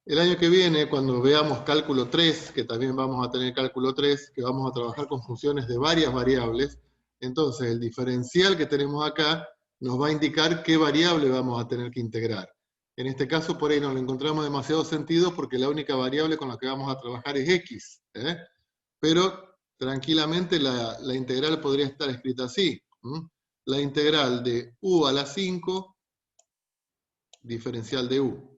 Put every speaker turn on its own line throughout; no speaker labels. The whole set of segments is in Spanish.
El año que viene, cuando veamos cálculo 3, que también vamos a tener cálculo 3, que vamos a trabajar con funciones de varias variables, entonces el diferencial que tenemos acá nos va a indicar qué variable vamos a tener que integrar. En este caso, por ahí no le encontramos demasiado sentido porque la única variable con la que vamos a trabajar es x. Pero tranquilamente la integral podría estar escrita así. La integral de u a la 5, diferencial de u.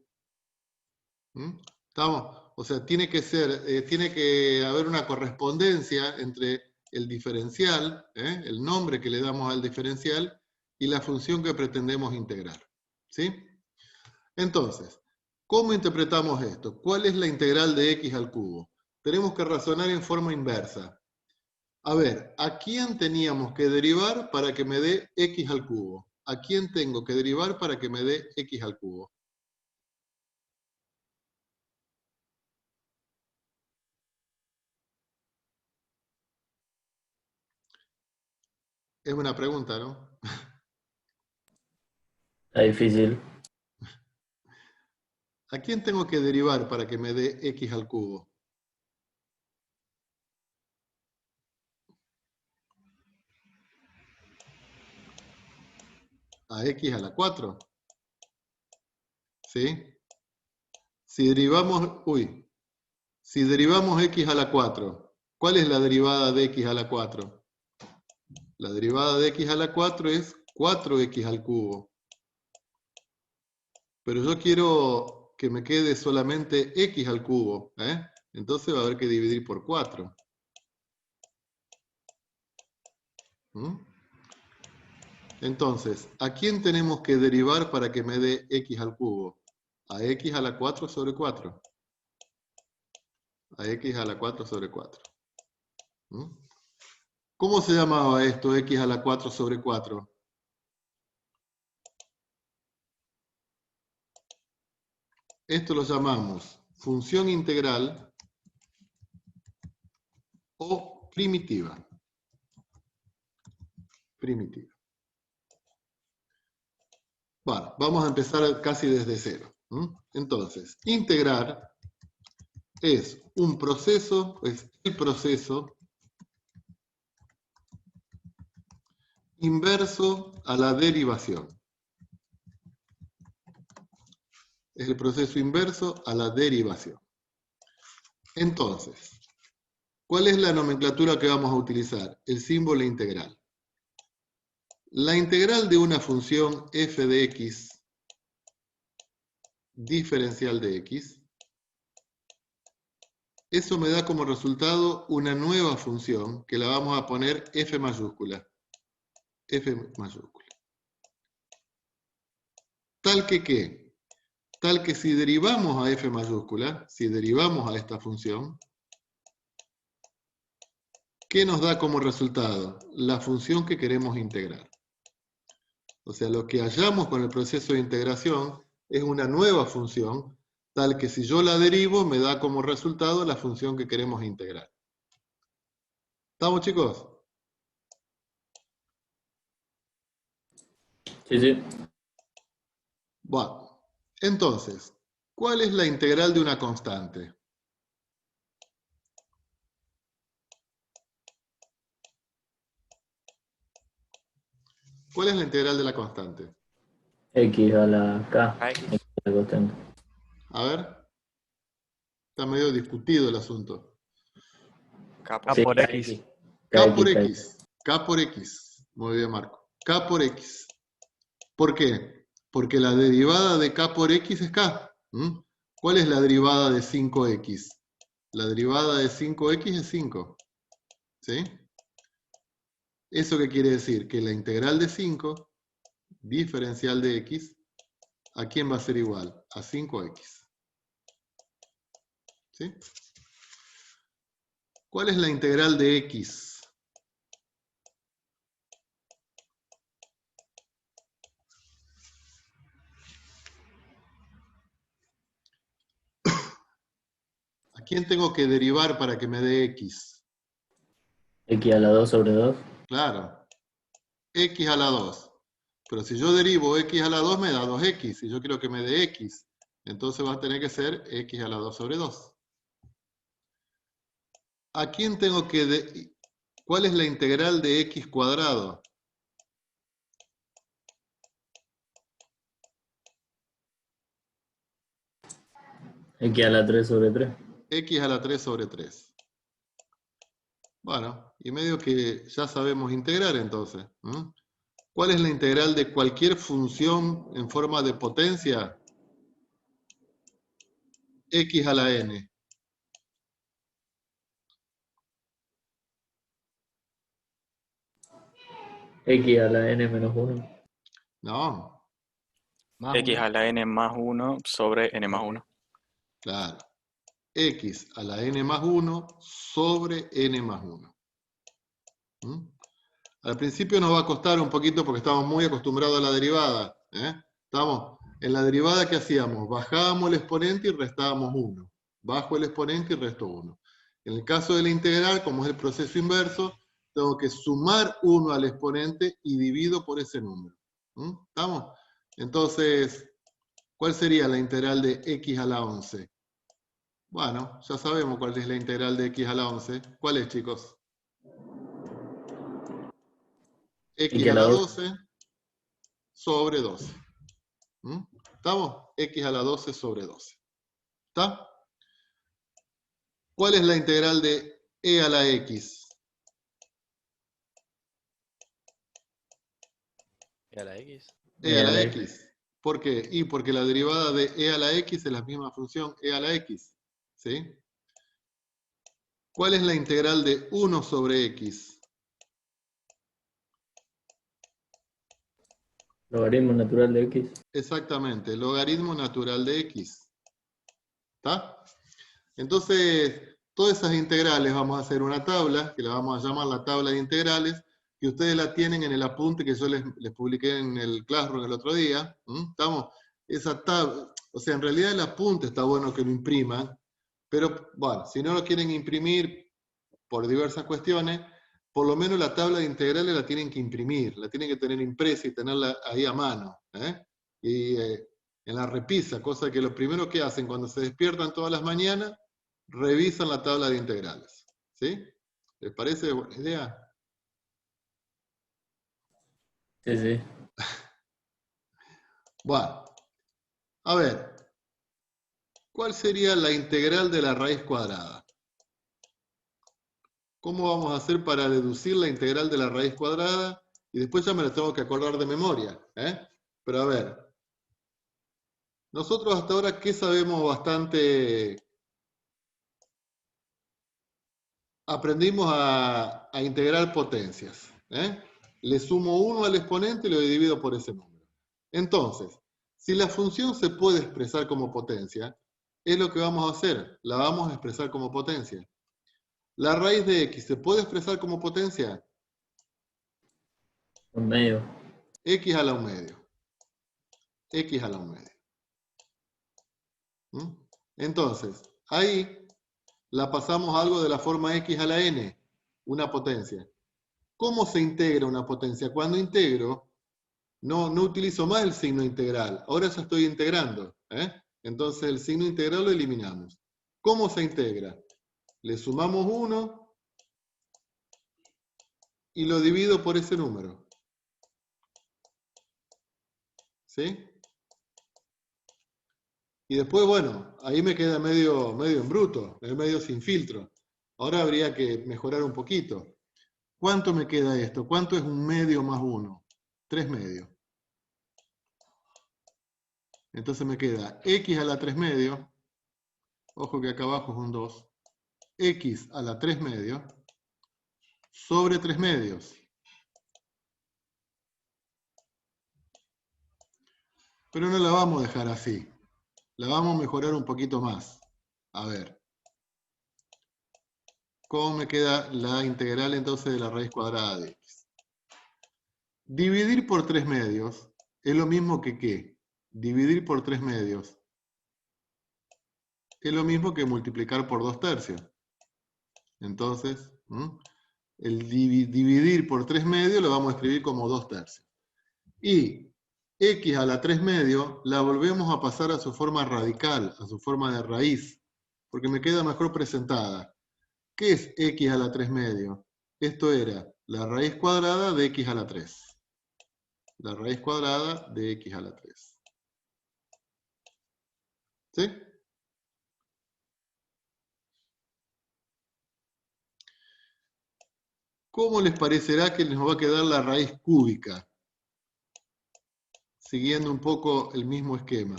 ¿Estamos? O sea, tiene que haber una correspondencia entre el diferencial, el nombre que le damos al diferencial, y la función que pretendemos integrar. ¿Sí? Entonces, ¿cómo interpretamos esto? ¿Cuál es la integral de x al cubo? Tenemos que razonar en forma inversa. A ver, ¿a quién teníamos que derivar para que me dé x al cubo? ¿A quién tengo que derivar para que me dé x al cubo? Es una pregunta, ¿no?
Está difícil.
¿A quién tengo que derivar para que me dé x al cubo? A x a la 4. ¿Sí? Si derivamos x a la 4, ¿cuál es la derivada de x a la 4? La derivada de x a la 4 es 4x al cubo. Pero yo quiero que me quede solamente x al cubo. Entonces va a haber que dividir por 4. Entonces, ¿a quién tenemos que derivar para que me dé x al cubo? A x a la 4 sobre 4. A x a la 4 sobre 4. ¿Cómo se llamaba esto, x a la 4 sobre 4? Esto lo llamamos función integral o primitiva. Primitiva. Bueno, vamos a empezar casi desde cero. Entonces, integrar es un proceso, es el proceso inverso a la derivación. Es el proceso inverso a la derivación. Entonces, ¿cuál es la nomenclatura que vamos a utilizar? El símbolo integral. La integral de una función f de x, diferencial de x, eso me da como resultado una nueva función que la vamos a poner f mayúscula. F mayúscula. Tal que ¿qué? Tal que si derivamos a f mayúscula, si derivamos a esta función, ¿qué nos da como resultado? La función que queremos integrar. O sea, lo que hallamos con el proceso de integración es una nueva función, tal que si yo la derivo me da como resultado la función que queremos integrar. ¿Estamos, chicos?
Sí, sí.
Bueno, entonces, ¿cuál es la integral de una constante? ¿Cuál es la integral de la constante?
X a la K.
AX.
X a la constante.
A ver, está medio discutido el asunto.
K
Sí,
por X.
KX.
K por
KX.
X. K por X. Muy bien, Marco. K por X. ¿Por qué? Porque la derivada de K por X es K. ¿Cuál es la derivada de 5X? La derivada de 5X es 5. ¿Sí? ¿Eso qué quiere decir? Que la integral de 5, diferencial de X, ¿a quién va a ser igual? A 5X. ¿Sí? ¿Cuál es la integral de X? ¿A quién tengo que derivar para que me dé X?
X a la 2 sobre 2.
Claro. X a la 2. Pero si yo derivo x a la 2 me da 2x, y yo quiero que me dé x. Entonces va a tener que ser x a la 2 sobre 2. ¿A quién tengo que... ¿Cuál es la integral de x cuadrado?
X a la 3 sobre 3.
X a la 3 sobre 3. Bueno, y medio que ya sabemos integrar entonces. ¿Cuál es la integral de cualquier función en forma de potencia? X a la n.
X a la n menos 1.
No,
Más
X
1.
a la n más 1 sobre n más 1.
claro. X a la n más 1 sobre n más 1. Al principio nos va a costar un poquito porque estamos muy acostumbrados a la derivada. Estamos en la derivada que hacíamos, bajábamos el exponente y restábamos 1. Bajo el exponente y resto 1. En el caso de la integral, como es el proceso inverso, tengo que sumar 1 al exponente y divido por ese número. ¿Estamos? Entonces, ¿cuál sería la integral de x a la 11? Bueno, ya sabemos cuál es la integral de x a la 11. ¿Cuál es, chicos? X a la 12 sobre 12. ¿Estamos? X a la 12 sobre 12. ¿Está? ¿Cuál es la integral de e a la x?
Y a la X.
E a la x. ¿Por qué? Y porque la derivada de e a la x es la misma función e a la x. ¿Sí? ¿Cuál es la integral de 1 sobre x?
Logaritmo natural de x.
Exactamente, logaritmo natural de x. ¿Está? Entonces, todas esas integrales vamos a hacer una tabla, que la vamos a llamar la tabla de integrales, que ustedes la tienen en el apunte que yo les publiqué en el Classroom el otro día. ¿Estamos? Esa tabla, o sea, en realidad el apunte está bueno que lo impriman, pero bueno, si no lo quieren imprimir por diversas cuestiones, por lo menos la tabla de integrales la tienen que imprimir, la tienen que tener impresa y tenerla ahí a mano. Y en la repisa, cosa que lo primero que hacen cuando se despiertan todas las mañanas, revisan la tabla de integrales. ¿Sí? ¿Les parece buena idea?
Sí, sí.
Bueno, a ver, ¿cuál sería la integral de la raíz cuadrada? ¿Cómo vamos a hacer para deducir la integral de la raíz cuadrada? Y después ya me la tengo que acordar de memoria. Pero a ver, nosotros hasta ahora, ¿qué sabemos bastante? Aprendimos a integrar potencias. Le sumo 1 al exponente y lo divido por ese número. Entonces, si la función se puede expresar como potencia, es lo que vamos a hacer. La vamos a expresar como potencia. ¿La raíz de x se puede expresar como potencia?
Un medio.
X a la 1 medio. X a la 1 medio. Entonces, ahí la pasamos a algo de la forma x a la n, una potencia. ¿Cómo se integra una potencia? Cuando integro, no utilizo más el signo integral. Ahora ya estoy integrando. Entonces el signo integral lo eliminamos. ¿Cómo se integra? Le sumamos 1 y lo divido por ese número. ¿Sí? Y después, bueno, ahí me queda medio en bruto, medio sin filtro. Ahora habría que mejorar un poquito. ¿Cuánto me queda esto? ¿Cuánto es un medio más 1? 3 medios. Entonces me queda x a la 3 medios. Ojo que acá abajo es un 2. X a la 3 medios sobre 3 medios. Pero no la vamos a dejar así. La vamos a mejorar un poquito más. A ver. ¿Cómo me queda la integral entonces de la raíz cuadrada de x? Dividir por 3 medios es lo mismo que ¿qué? Dividir por 3 medios es lo mismo que multiplicar por 2 tercios. Entonces, el dividir por 3 medios lo vamos a escribir como 2 tercios. Y x a la 3 medio la volvemos a pasar a su forma radical, a su forma de raíz, porque me queda mejor presentada. ¿Qué es x a la 3 medio? Esto era la raíz cuadrada de x a la 3. La raíz cuadrada de x a la 3. ¿Sí? ¿Cómo les parecerá que nos va a quedar la raíz cúbica? Siguiendo un poco el mismo esquema.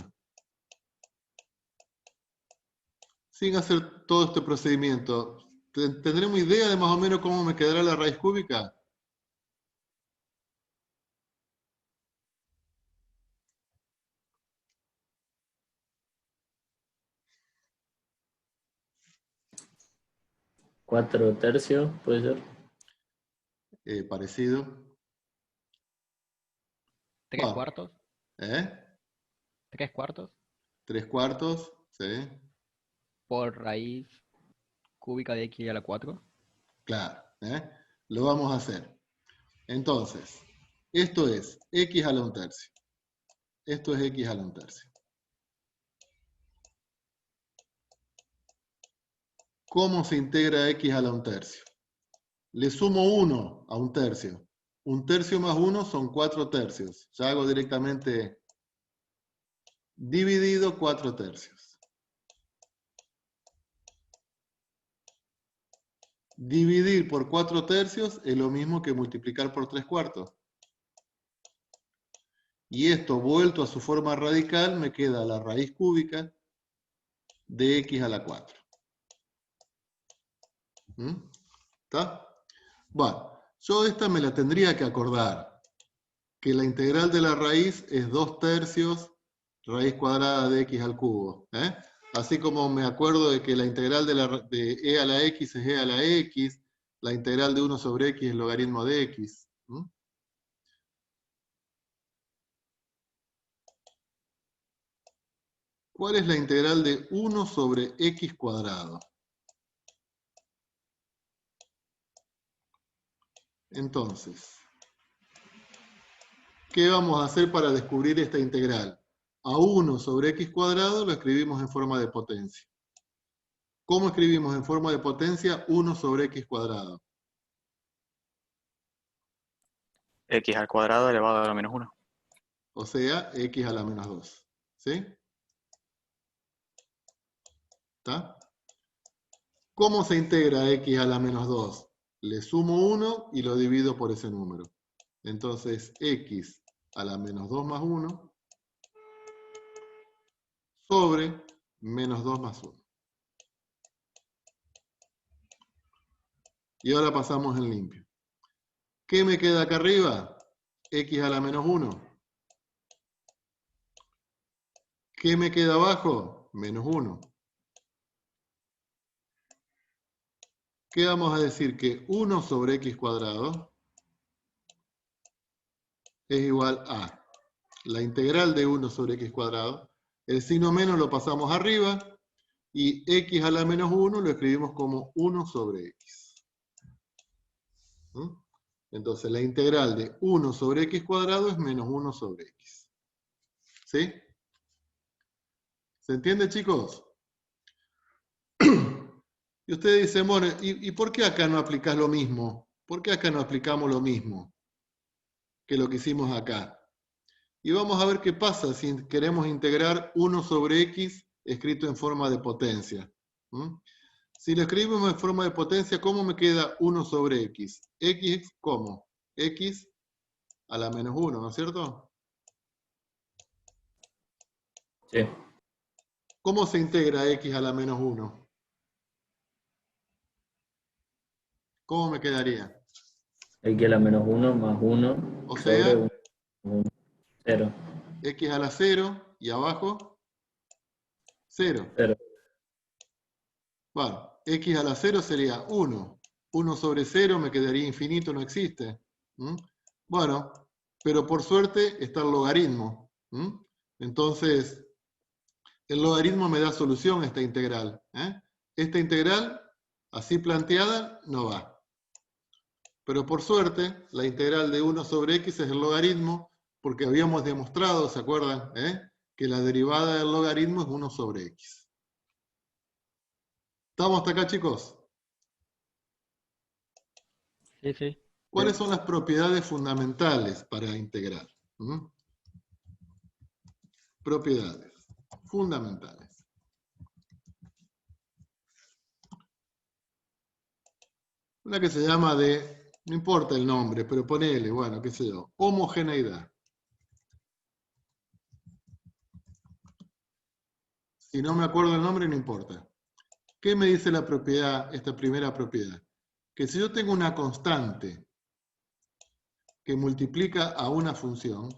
Sin hacer todo este procedimiento, ¿tendremos idea de más o menos cómo me quedará la raíz cúbica?
¿4 tercios puede ser?
Parecido.
3
Ah,
cuartos.
¿eh?
3 cuartos
3 cuartos, ¿sí?
por raíz cúbica de x a la 4.
Claro, ¿eh? Lo vamos a hacer. Entonces, esto es x a la 1 tercio. Esto es x a la 1 tercio. ¿Cómo se integra x a la 1 tercio? Le sumo 1 a 1 tercio. 1 tercio más 1 son 4 tercios. Ya hago directamente dividido 4 tercios. Dividir por 4 tercios es lo mismo que multiplicar por 3 cuartos. Y esto vuelto a su forma radical me queda la raíz cúbica de x a la 4. ¿Está? Bueno, yo esta me la tendría que acordar, que la integral de la raíz es 2 tercios raíz cuadrada de x al cubo. Así como me acuerdo de que la integral de e a la x es e a la x, la integral de 1 sobre x es logaritmo de x. ¿Cuál es la integral de 1 sobre x cuadrado? Entonces, ¿qué vamos a hacer para descubrir esta integral? A 1 sobre x cuadrado lo escribimos en forma de potencia. ¿Cómo escribimos en forma de potencia 1 sobre x cuadrado?
X al cuadrado elevado a la menos 1.
O sea, x a la menos 2. ¿Sí? ¿Está? ¿Cómo se integra x a la menos 2? Le sumo 1 y lo divido por ese número. Entonces, x a la menos 2 más 1 sobre menos 2 más 1. Y ahora pasamos en limpio. ¿Qué me queda acá arriba? X a la menos 1. ¿Qué me queda abajo? Menos 1. ¿Qué vamos a decir? Que 1 sobre x cuadrado es igual a la integral de 1 sobre x cuadrado. El signo menos lo pasamos arriba y x a la menos 1 lo escribimos como 1 sobre x. Entonces la integral de 1 sobre x cuadrado es menos 1 sobre x. ¿Sí? ¿Se entiende, chicos? Y ustedes dicen, bueno, ¿y por qué acá no aplicás lo mismo? ¿Por qué acá no aplicamos lo mismo que lo que hicimos acá? Y vamos a ver qué pasa si queremos integrar 1 sobre x escrito en forma de potencia. Si lo escribimos en forma de potencia, ¿cómo me queda 1 sobre x? X, ¿cómo? X a la menos 1, ¿no es cierto?
Sí.
¿Cómo se integra x a la menos 1? ¿Cómo me quedaría?
X a la menos 1 más 1
O
sobre
sea,
0.
x a la 0 y abajo 0.
0.
Bueno, x a la 0 sería 1. 1 sobre 0 me quedaría infinito, no existe. Bueno, pero por suerte está el logaritmo. Entonces, el logaritmo me da solución a esta integral. Esta integral, así planteada, no va. Pero por suerte, la integral de 1 sobre x es el logaritmo, porque habíamos demostrado, ¿se acuerdan? Que la derivada del logaritmo es 1 sobre x. ¿Estamos hasta acá, chicos?
Sí, sí.
¿Cuáles son las propiedades fundamentales para integrar? Propiedades fundamentales. Una que se llama no importa el nombre, pero ponele, bueno, qué sé yo, homogeneidad. Si no me acuerdo el nombre, no importa. ¿Qué me dice la propiedad, esta primera propiedad? Que si yo tengo una constante que multiplica a una función,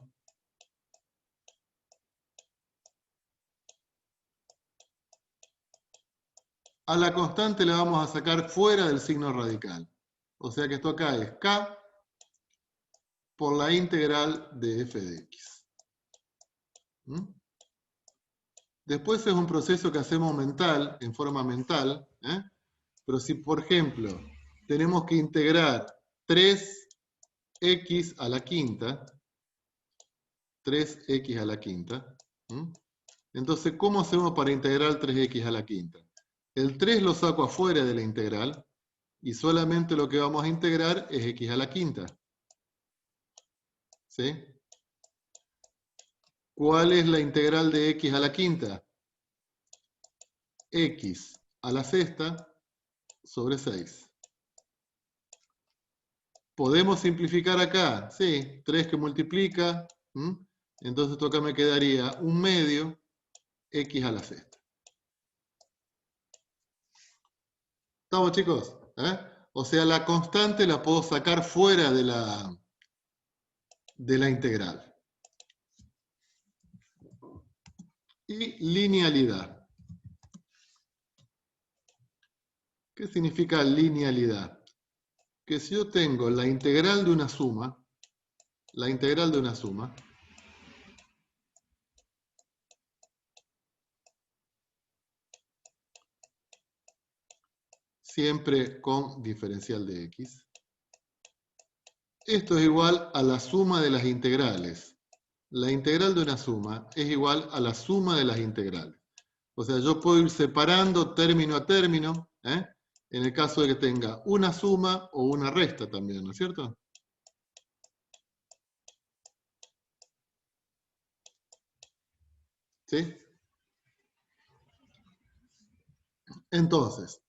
a la constante le vamos a sacar fuera del signo radical. O sea que esto acá es k por la integral de f de x. Después es un proceso que hacemos mental, en forma mental, pero si, por ejemplo, tenemos que integrar 3x a la quinta, 3x a la quinta, entonces, ¿cómo hacemos para integrar 3x a la quinta? El 3 lo saco afuera de la integral, y solamente lo que vamos a integrar es x a la quinta. ¿Sí? ¿Cuál es la integral de x a la quinta? X a la sexta sobre 6. ¿Podemos simplificar acá? Sí, 3 que multiplica. Entonces esto acá me quedaría 1/2 x a la sexta. ¿Estamos, chicos? O sea, la constante la puedo sacar fuera de la integral. Y linealidad. ¿Qué significa linealidad? Que si yo tengo la integral de una suma, siempre con diferencial de x, esto es igual a la suma de las integrales. La integral de una suma es igual a la suma de las integrales. O sea, yo puedo ir separando término a término, en el caso de que tenga una suma o una resta también, ¿no es cierto? ¿Sí? Entonces,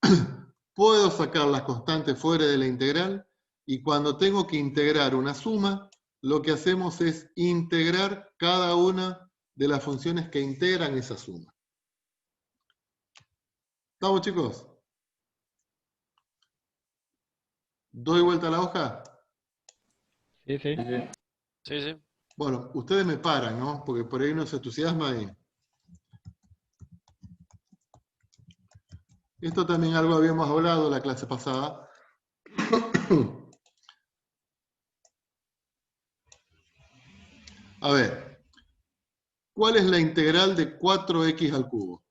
puedo sacar las constantes fuera de la integral y cuando tengo que integrar una suma, lo que hacemos es integrar cada una de las funciones que integran esa suma. ¿Estamos, chicos? ¿Doy vuelta a la hoja?
Sí, sí.
Sí, sí.
Bueno, ustedes me paran, ¿no? Porque por ahí uno se entusiasma y... Esto también algo habíamos hablado la clase pasada. A ver, ¿cuál es la integral de 4x al cubo?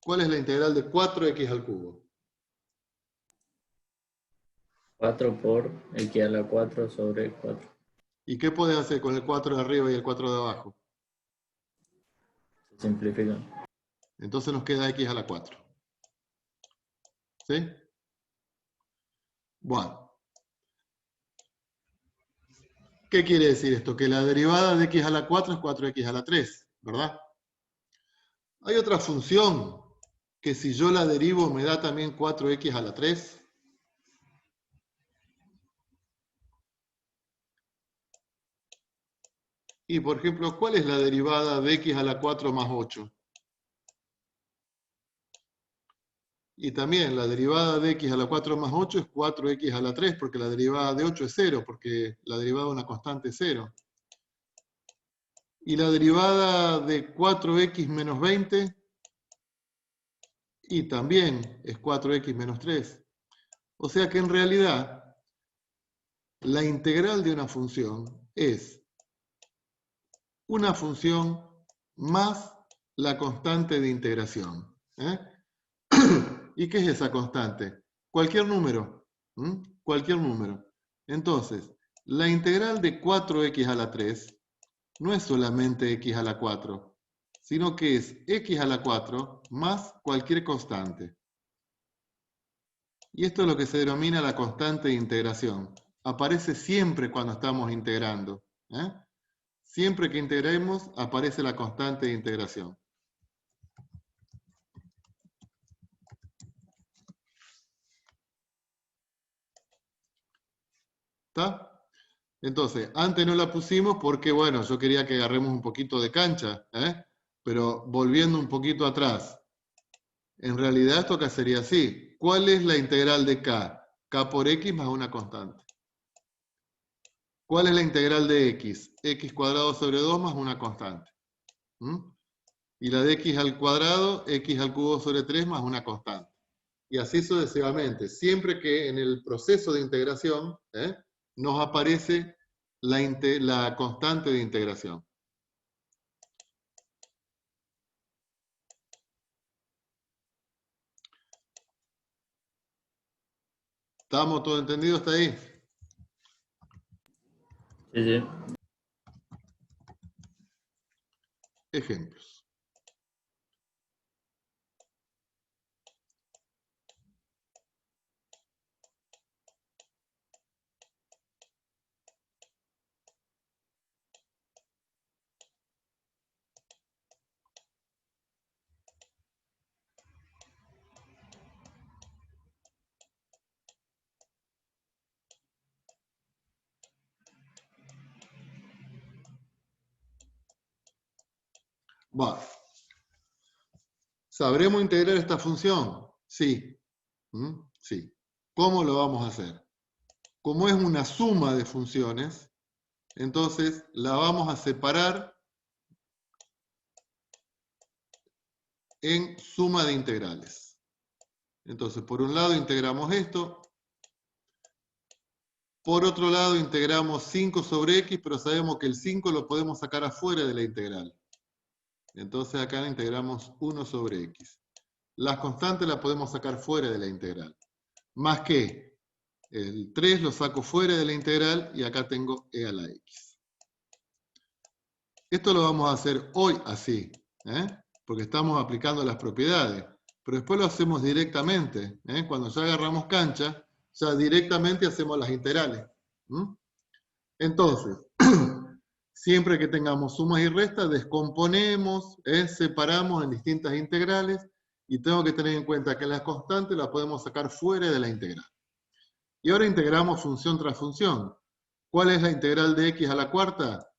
¿Cuál es la integral de 4x al cubo?
4 por x a la 4 sobre 4.
¿Y qué puedes hacer con el 4 de arriba y el 4 de abajo?
Se simplifica.
Entonces nos queda x a la 4. ¿Sí? Bueno. ¿Qué quiere decir esto? Que la derivada de x a la 4 es 4x a la 3, ¿verdad? Hay otra función que si yo la derivo me da también 4x a la 3. Y, por ejemplo, ¿cuál es la derivada de x a la 4 más 8? Y también la derivada de x a la 4 más 8 es 4x a la 3, porque la derivada de 8 es 0, porque la derivada de una constante es 0. Y la derivada de 4x menos 20, y también es 4x menos 3. O sea que en realidad, la integral de una función es una función más la constante de integración. ¿Y qué es esa constante? Cualquier número. Cualquier número. Entonces, la integral de 4x a la 3 no es solamente x a la 4, sino que es x a la 4 más cualquier constante. Y esto es lo que se denomina la constante de integración. Aparece siempre cuando estamos integrando. Siempre que integremos, aparece la constante de integración. ¿Está? Entonces, antes no la pusimos porque, bueno, yo quería que agarremos un poquito de cancha, pero volviendo un poquito atrás, en realidad esto acá sería así. ¿Cuál es la integral de k? K por x más una constante. ¿Cuál es la integral de x? X cuadrado sobre 2 más una constante. Y la de x al cuadrado, x al cubo sobre 3 más una constante. Y así sucesivamente. Siempre que en el proceso de integración nos aparece la constante de integración. ¿Estamos todos entendidos hasta ahí?
Sí, sí.
Ejemplos. Bueno. ¿Sabremos integrar esta función? Sí. Sí. ¿Cómo lo vamos a hacer? Como es una suma de funciones, entonces la vamos a separar en suma de integrales. Entonces, por un lado integramos esto, por otro lado integramos 5 sobre x, pero sabemos que el 5 lo podemos sacar afuera de la integral. Entonces acá integramos 1 sobre x. Las constantes las podemos sacar fuera de la integral. Más que el 3 lo saco fuera de la integral y acá tengo e a la x. Esto lo vamos a hacer hoy así, porque estamos aplicando las propiedades. Pero después lo hacemos directamente. Cuando ya agarramos cancha, ya directamente hacemos las integrales. Entonces, siempre que tengamos sumas y restas, descomponemos, separamos en distintas integrales y tengo que tener en cuenta que las constantes las podemos sacar fuera de la integral. Y ahora integramos función tras función. ¿Cuál es la integral de x a la cuarta?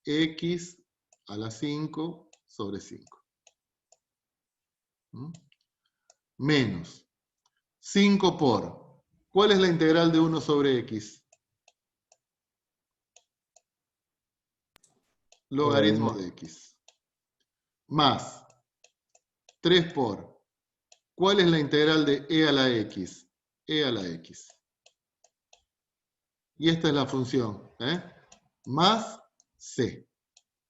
X a la 5 sobre 5. Menos 5 por. ¿Cuál es la integral de 1 sobre x? Logaritmo de x. Más 3 por. ¿Cuál es la integral de e a la x? E a la x. Y esta es la función. Más c.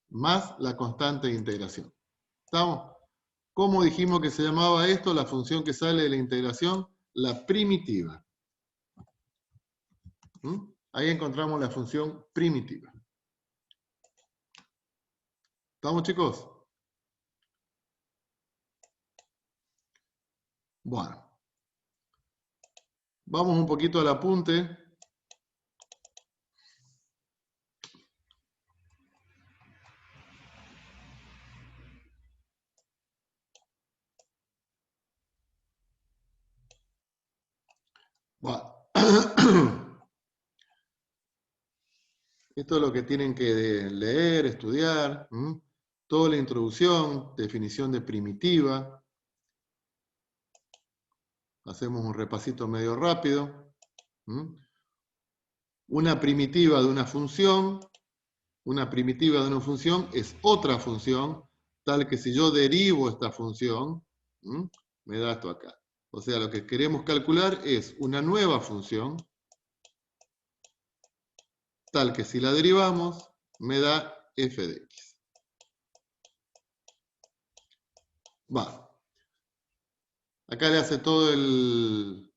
Más la constante de integración. ¿Estamos? ¿Cómo dijimos que se llamaba esto? La función que sale de la integración, la primitiva. Ahí encontramos la función primitiva. ¿Estamos, chicos? Bueno. Vamos un poquito al apunte. Bueno. Esto es lo que tienen que leer, estudiar. Toda la introducción, definición de primitiva. Hacemos un repasito medio rápido. Una primitiva de una función es otra función, tal que si yo derivo esta función, me da esto acá. O sea, lo que queremos calcular es una nueva función, tal que si la derivamos, me da f de x. Va. Acá le hace todo el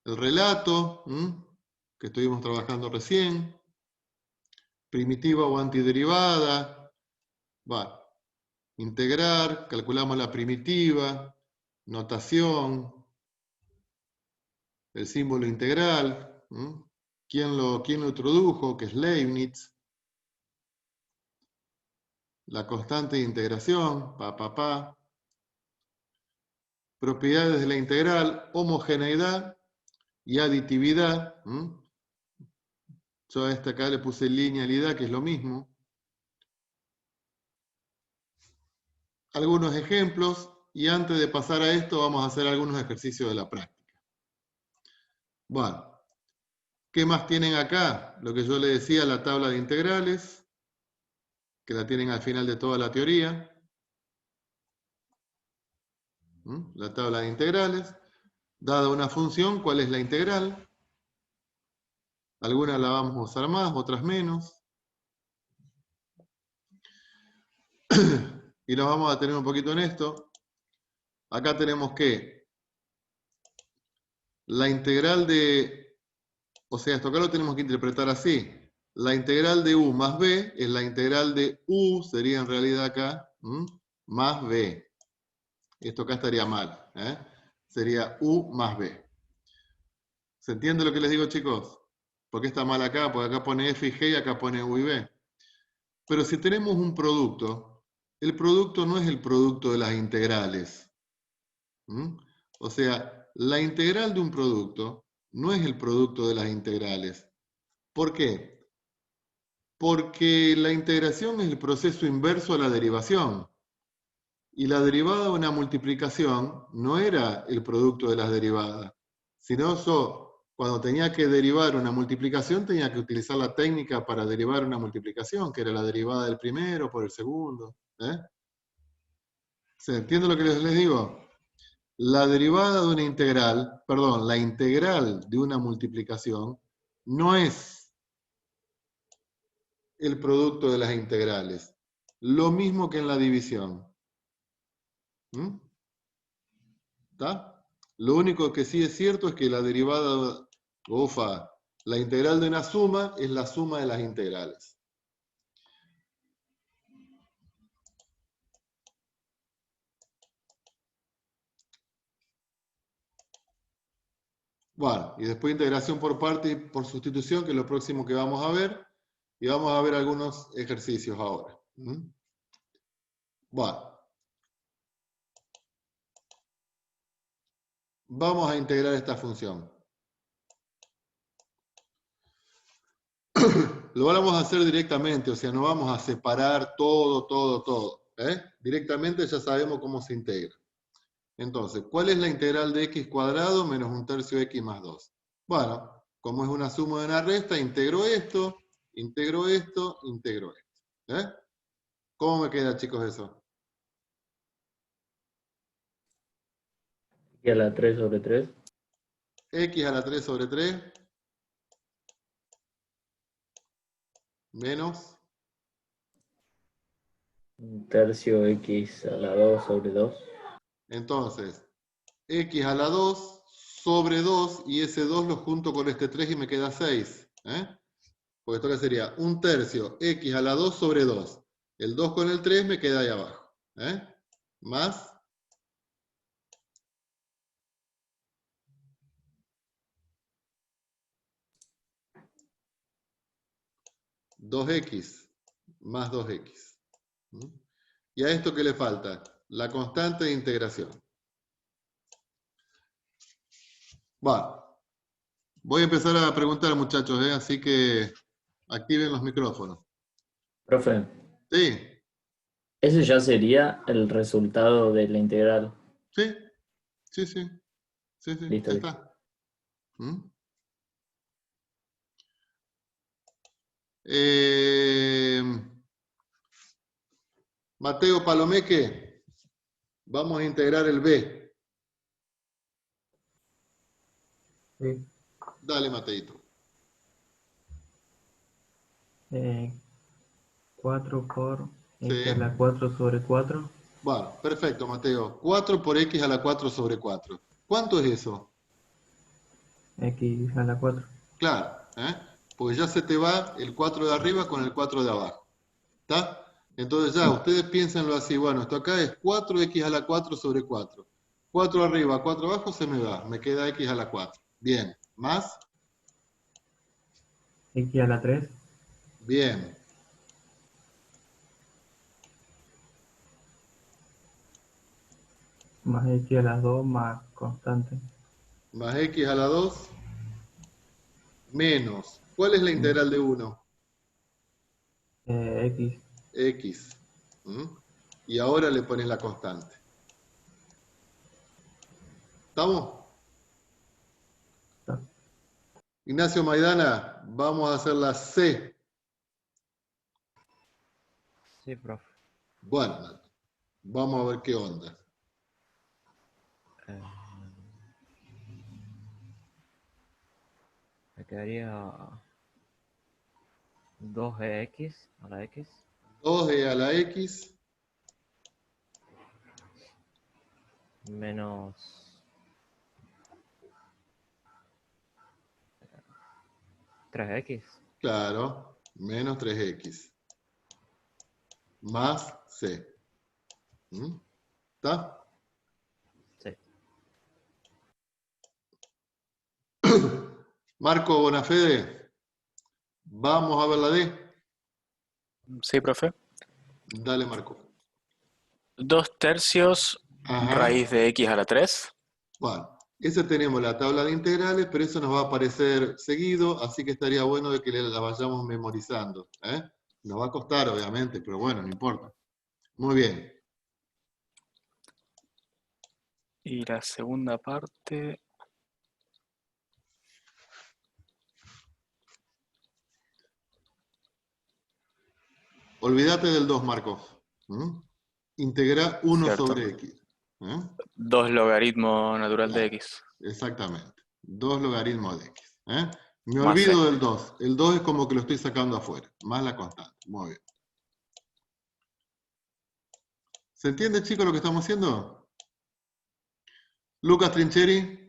el relato, que estuvimos trabajando recién, primitiva o antiderivada, integrar, calculamos la primitiva, notación, el símbolo integral, ¿quién lo introdujo? Que es Leibniz, la constante de integración, propiedades de la integral, homogeneidad y aditividad. Yo a esta acá le puse linealidad, que es lo mismo. Algunos ejemplos, y antes de pasar a esto vamos a hacer algunos ejercicios de la práctica. Bueno, ¿qué más tienen acá? Lo que yo les decía, la tabla de integrales, que la tienen al final de toda la teoría. La tabla de integrales. Dada una función, ¿cuál es la integral? Algunas la vamos a usar más, otras menos. Y nos vamos a tener un poquito en esto. Acá tenemos que la integral de, o sea, esto acá lo tenemos que interpretar así. La integral de u más b es la integral de u, sería en realidad acá, más b. Esto acá estaría mal, sería u más b. ¿Se entiende lo que les digo, chicos? ¿Por qué está mal acá? Porque acá pone f y g y acá pone u y b. Pero si tenemos un producto, el producto no es el producto de las integrales. O sea, la integral de un producto no es el producto de las integrales. ¿Por qué? Porque la integración es el proceso inverso a la derivación. Y la derivada de una multiplicación no era el producto de las derivadas, sino yo, cuando tenía que derivar una multiplicación, tenía que utilizar la técnica para derivar una multiplicación, que era la derivada del primero por el segundo. ¿Se entiende lo que les digo? La derivada de una integral, perdón, la integral de una multiplicación no es el producto de las integrales. Lo mismo que en la división. ¿Está? Lo único que sí es cierto es que la derivada, la integral de una suma es la suma de las integrales. Bueno, y después integración por parte y por sustitución, que es lo próximo que vamos a ver. Y vamos a ver algunos ejercicios ahora. Bueno. Vamos a integrar esta función. Lo vamos a hacer directamente, o sea, no vamos a separar todo. Directamente ya sabemos cómo se integra. Entonces, ¿cuál es la integral de x cuadrado menos 1/3 x más 2? Bueno, como es una suma de una resta, integro esto. ¿Cómo me queda, chicos, eso?
Y a la 3 sobre 3.
X a la 3 sobre 3 menos
1/3 x a la 2 sobre 2.
Entonces, x a la 2 sobre 2, y ese 2 lo junto con este 3 y me queda 6. Porque esto que sería 1/3 x a la 2 sobre 2. El 2 con el 3 me queda ahí abajo. Más 2x más 2x. ¿Y a esto qué le falta? La constante de integración. Bueno, voy a empezar a preguntar, muchachos, así que activen los micrófonos.
Profe,
Sí,
ese ya sería el resultado de la integral.
sí,
Listo,
ya
listo.
está. Mateo Palomeque, vamos a integrar el B.
Sí.
Dale, Mateito.
4 por x
Sí.
a la 4 sobre 4.
Bueno, perfecto, Mateo. 4 por x a la 4 sobre 4. ¿Cuánto es eso?
X a la 4.
Claro, porque ya se te va el 4 de arriba con el 4 de abajo. ¿Está? Entonces ya, ustedes piénsenlo así, bueno, esto acá es 4x a la 4 sobre 4. 4 arriba, 4 abajo se me va, me queda x a la 4. Bien, ¿más?
X a la 3.
Bien.
Más X a la 2 más constante.
Más x a la 2 menos. ¿Cuál es la integral de 1?
X.
X. ¿Mm? Y ahora le pones la constante. ¿Estamos?
Está.
Ignacio Maidana, vamos a hacer la C.
Sí, profe.
Bueno, vamos a ver qué onda.
Eh, Me quedaría 2x a la x
2e a la x
menos 3x.
claro, menos 3x, más c. ¿Mm? ¿Está?
Sí.
Marco Bonafede, vamos a ver la D.
Sí, profe.
Dale, Marco.
2/3
Ajá.
raíz de x a la 3.
Bueno, ese tenemos la tabla de integrales, pero eso nos va a aparecer seguido, así que estaría bueno de que la vayamos memorizando. Nos va a costar, obviamente, pero bueno, no importa. Muy bien.
Y la segunda parte,
Olvídate del 2, Marcos. ¿Mm? Integra 1
cierto.
sobre x.
2 logaritmo natural de
Claro,
x.
exactamente. 2 logaritmos de x. Me
Más
olvido
c.
del 2. El 2 es como que lo estoy sacando afuera. Más la constante. Muy bien. ¿Se entiende, chicos, lo que estamos haciendo? Lucas Trincheri.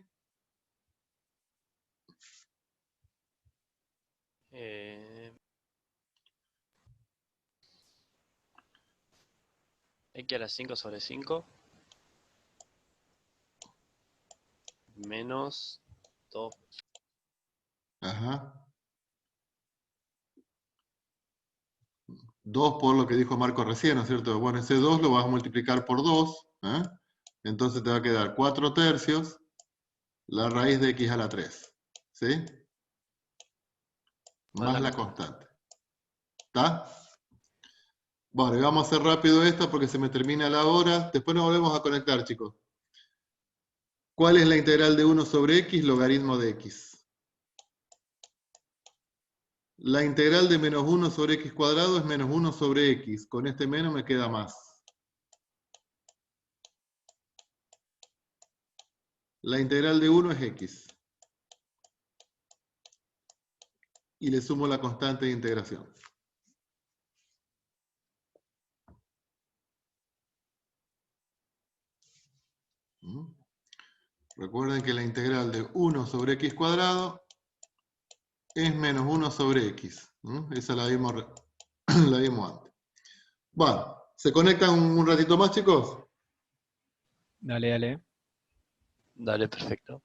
X a la 5 sobre 5 menos 2.
Ajá. 2 por lo que dijo Marco recién, ¿no es cierto? Bueno, ese 2 lo vas a multiplicar por 2. Entonces te va a quedar 4/3 la raíz de x a la 3. ¿Sí? Más la constante. ¿Está? Bueno, y vamos a hacer rápido esta porque se me termina la hora. Después nos volvemos a conectar, chicos. ¿Cuál es la integral de 1 sobre x logaritmo de x? La integral de menos 1 sobre x cuadrado es menos 1 sobre x. Con este menos me queda más. La integral de 1 es x. Y le sumo la constante de integración. Recuerden que la integral de 1 sobre x cuadrado es menos 1 sobre x. Esa la vimos antes. Bueno, ¿se conectan un ratito más, chicos?
Dale, dale.
Dale, perfecto.